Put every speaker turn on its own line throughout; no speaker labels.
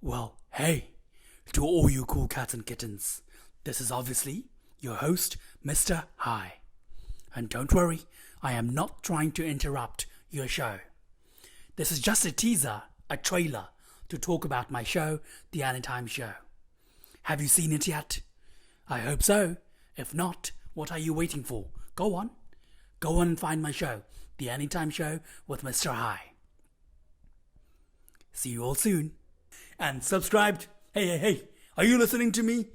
Well, hey, to all you cool cats and kittens, this is obviously your host, Mr. Hi. And don't worry, I am not trying to interrupt your show. This is just a teaser, a trailer, to talk about my show, The Anytime Show. Have you seen it yet? I hope so. If not, what are you waiting for? Go on and find my show, The Anytime Show with Mr. Hi. See you all soon. And subscribed. Hey, are you listening to me?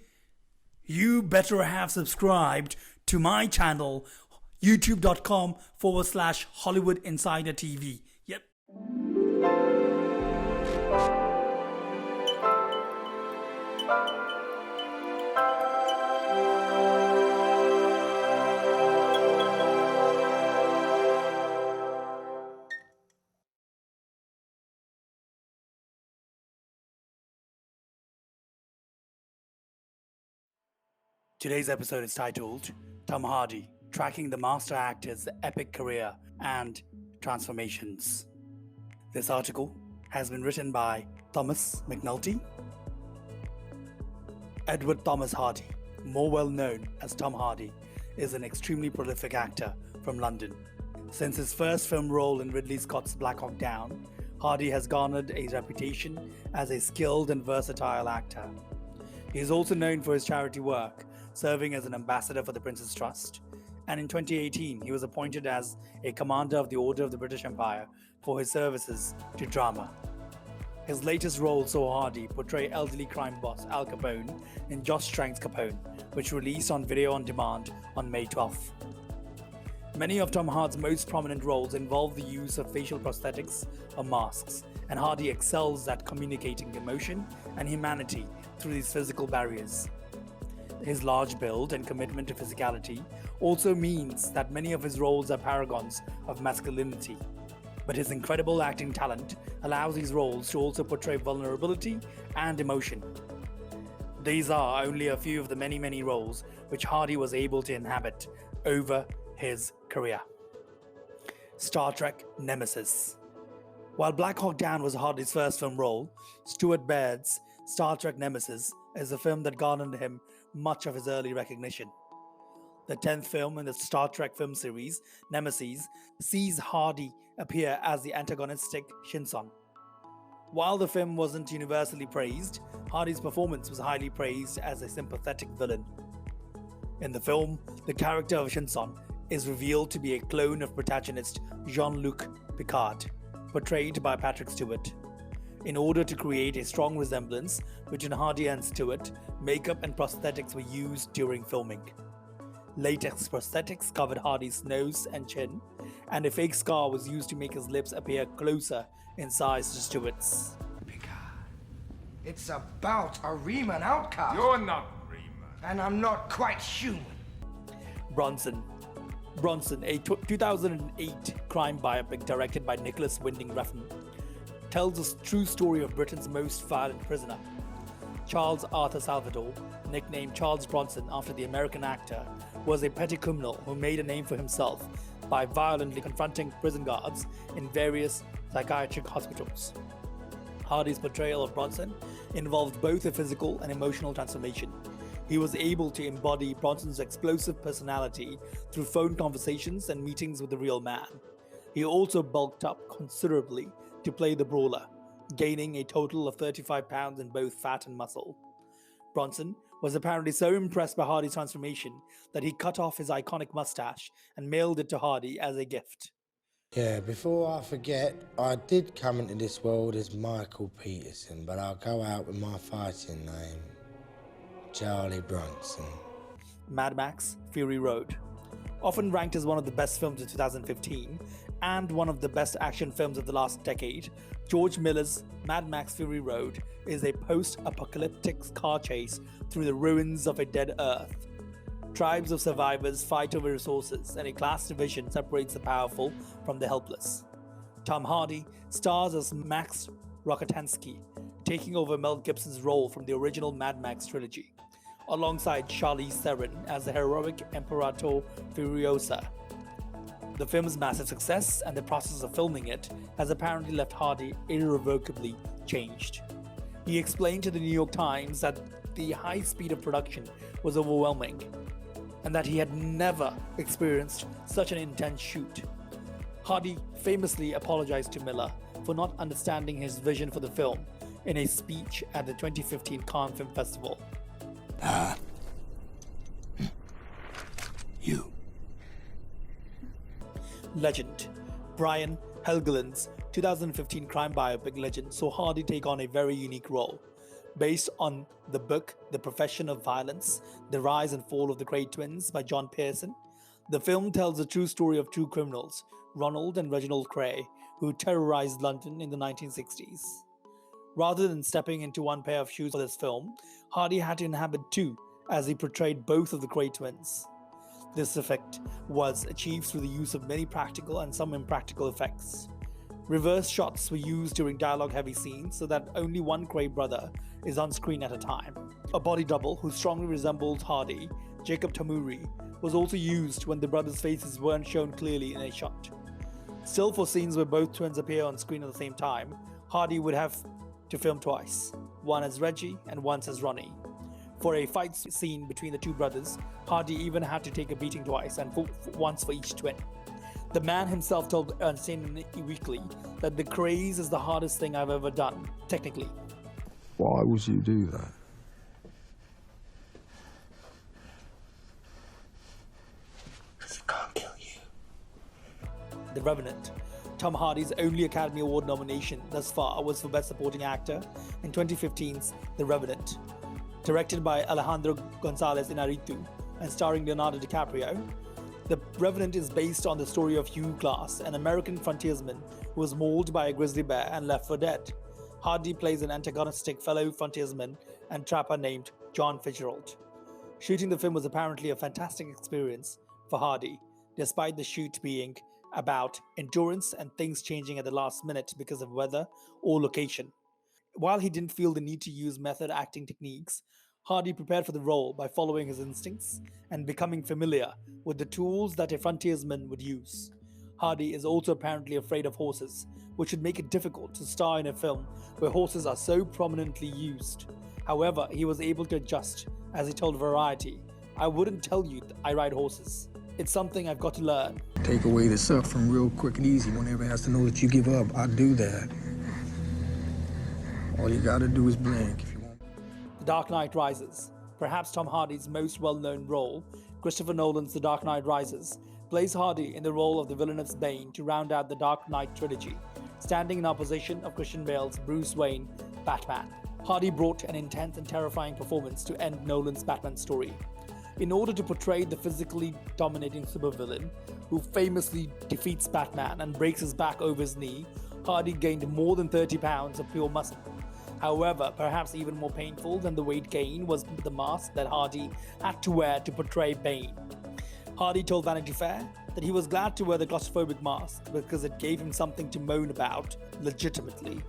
You better have subscribed to my channel, youtube.com/Hollywood Insider TV. Yep. Today's episode is titled Tom Hardy, Tracking the Master Actor's Epic Career and Transformations. This article has been written by Thomas McNulty. Edward Thomas Hardy, more well known as Tom Hardy, is an extremely prolific actor from London. Since his first film role in Ridley Scott's Black Hawk Down, Hardy has garnered a reputation as a skilled and versatile actor. He is also known for his charity work, serving as an ambassador for the Prince's Trust, and in 2018 he was appointed as a Commander of the Order of the British Empire for his services to drama. His latest role saw Hardy portray elderly crime boss Al Capone in Josh Trank's Capone, which released on video on demand on May 12th. Many of Tom Hardy's most prominent roles involve the use of facial prosthetics or masks, and Hardy excels at communicating emotion and humanity through these physical barriers. His large build and commitment to physicality also means that many of his roles are paragons of masculinity, but his incredible acting talent allows these roles to also portray vulnerability and emotion. These are only a few of the many roles which Hardy was able to inhabit over his career. Star Trek Nemesis. While Black Hawk Down was Hardy's first film role, Stuart Baird's Star Trek Nemesis is a film that garnered him much of his early recognition. The 10th film in the Star Trek film series, Nemesis, sees Hardy appear as the antagonistic Shinson. While the film wasn't universally praised, Hardy's performance was highly praised as a sympathetic villain. In the film, the character of Shinson is revealed to be a clone of protagonist Jean-Luc Picard, portrayed by Patrick Stewart. In order to create a strong resemblance between Hardy and Stewart, makeup and prosthetics were used during filming. Latex prosthetics covered Hardy's nose and chin, and a fake scar was used to make his lips appear closer in size to Stewart's.
Picard, it's about a Riemann outcast.
You're not Riemann.
And I'm not quite human.
Bronson, a 2008 crime biopic directed by Nicholas Winding Refn, tells a true story of Britain's most violent prisoner. Charles Arthur Salvador, nicknamed Charles Bronson after the American actor, was a petty criminal who made a name for himself by violently confronting prison guards in various psychiatric hospitals. Hardy's portrayal of Bronson involved both a physical and emotional transformation. He was able to embody Bronson's explosive personality through phone conversations and meetings with the real man. He also bulked up considerably to play the brawler, gaining a total of 35 pounds in both fat and muscle. Bronson was apparently so impressed by Hardy's transformation that he cut off his iconic mustache and mailed it to Hardy as a gift.
Yeah, before I forget, I did come into this world as Michael Peterson, but I'll go out with my fighting name, Charlie Bronson.
Mad Max Fury Road. Often ranked as one of the best films of 2015 and one of the best action films of the last decade, George Miller's Mad Max Fury Road is a post-apocalyptic car chase through the ruins of a dead Earth. Tribes of survivors fight over resources, and a class division separates the powerful from the helpless. Tom Hardy stars as Max Rokitansky, taking over Mel Gibson's role from the original Mad Max trilogy, alongside Charlize Theron as the heroic Imperator Furiosa. The film's massive success and the process of filming it has apparently left Hardy irrevocably changed. He explained to the New York Times that the high speed of production was overwhelming and that he had never experienced such an intense shoot. Hardy famously apologized to Miller for not understanding his vision for the film in a speech at the 2015 Cannes Film Festival.
You.
Legend Brian Helgeland's 2015 crime biopic Legend saw Hardy take on a very unique role. Based on the book The Profession of Violence, The Rise and Fall of the Cray Twins by John Pearson, the film tells the true story of two criminals, Ronald and Reginald Cray, who terrorized London in the 1960s. Rather than stepping into one pair of shoes for this film, Hardy had to inhabit two as he portrayed both of the Cray twins. This effect was achieved through the use of many practical and some impractical effects. Reverse shots were used during dialogue-heavy scenes so that only one Cray brother is on screen at a time. A body double who strongly resembled Hardy, Jacob Tamuri, was also used when the brothers' faces weren't shown clearly in a shot. Still, for scenes where both twins appear on screen at the same time, Hardy would have to film twice, one as Reggie and once as Ronnie. For a fight scene between the two brothers, Hardy even had to take a beating twice and once for each twin. The man himself told Entertainment Weekly that the Craze is the hardest thing I've ever done, technically.
Why would you do that?
Because I can't kill you.
The Revenant, Tom Hardy's only Academy Award nomination thus far, was for Best Supporting Actor in 2015's The Revenant. Directed by Alejandro González Iñárritu and starring Leonardo DiCaprio, The Revenant is based on the story of Hugh Glass, an American frontiersman who was mauled by a grizzly bear and left for dead. Hardy plays an antagonistic fellow frontiersman and trapper named John Fitzgerald. Shooting the film was apparently a fantastic experience for Hardy, despite the shoot being about endurance and things changing at the last minute because of weather or location. While he didn't feel the need to use method acting techniques, Hardy prepared for the role by following his instincts and becoming familiar with the tools that a frontiersman would use. Hardy is also apparently afraid of horses, which would make it difficult to star in a film where horses are so prominently used. However, he was able to adjust, as he told Variety, "I wouldn't tell you I ride horses. It's something I've got to learn."
Take away the suffering real quick and easy. One never has to know that you give up. I do that. All you gotta do is blink if you want.
The Dark Knight Rises, perhaps Tom Hardy's most well-known role, Christopher Nolan's The Dark Knight Rises, plays Hardy in the role of the villainous Bane to round out the Dark Knight trilogy, standing in opposition of Christian Bale's Bruce Wayne Batman. Hardy brought an intense and terrifying performance to end Nolan's Batman story. In order to portray the physically dominating supervillain who famously defeats Batman and breaks his back over his knee, Hardy gained more than 30 pounds of pure muscle. However, perhaps even more painful than the weight gain was the mask that Hardy had to wear to portray Bane. Hardy told Vanity Fair that he was glad to wear the claustrophobic mask because it gave him something to moan about legitimately.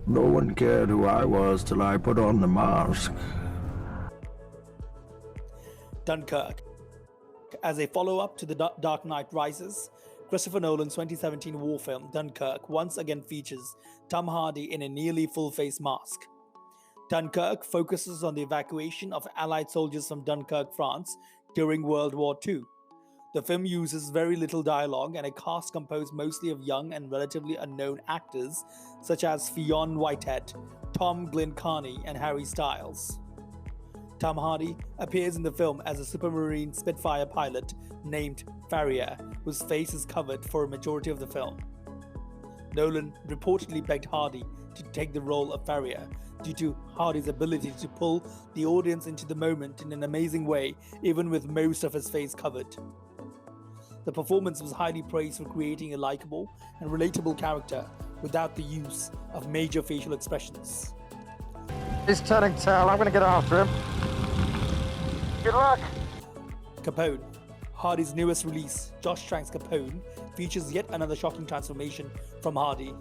No one cared who I was till I put on the mask.
Dunkirk. As a follow-up to The Dark Knight Rises, Christopher Nolan's 2017 war film Dunkirk once again features Tom Hardy in a nearly full-face mask. Dunkirk focuses on the evacuation of Allied soldiers from Dunkirk, France during World War II. The film uses very little dialogue and a cast composed mostly of young and relatively unknown actors such as Fionn Whitehead, Tom Glencarny, and Harry Styles. Tom Hardy appears in the film as a Supermarine Spitfire pilot named Farrier, whose face is covered for a majority of the film. Nolan reportedly begged Hardy to take the role of Farrier due to Hardy's ability to pull the audience into the moment in an amazing way, even with most of his face covered. The performance was highly praised for creating a likable and relatable character without the use of major facial expressions.
He's turning tail. I'm gonna get after him. Good luck.
Capone. Hardy's newest release, Josh Trank's Capone, features yet another shocking transformation from Hardy.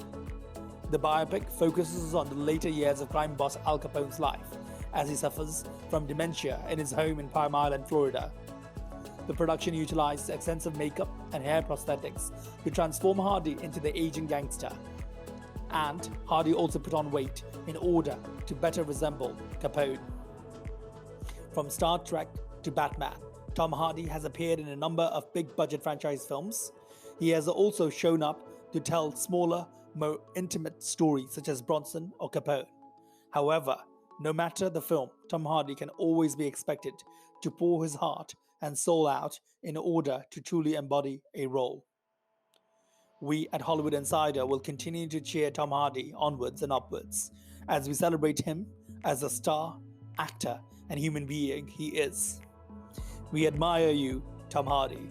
The biopic focuses on the later years of crime boss Al Capone's life, as he suffers from dementia in his home in Palm Island, Florida. The production utilized extensive makeup and hair prosthetics to transform Hardy into the aging gangster. and Hardy also put on weight in order to better resemble Capone. From Star Trek to Batman, Tom Hardy has appeared in a number of big-budget franchise films. He has also shown up to tell smaller, more intimate stories such as Bronson or Capone. However, no matter the film, Tom Hardy can always be expected to pour his heart and soul out in order to truly embody a role. We at Hollywood Insider will continue to cheer Tom Hardy onwards and upwards as we celebrate him as the star, actor, and human being he is. We admire you, Tom Hardy.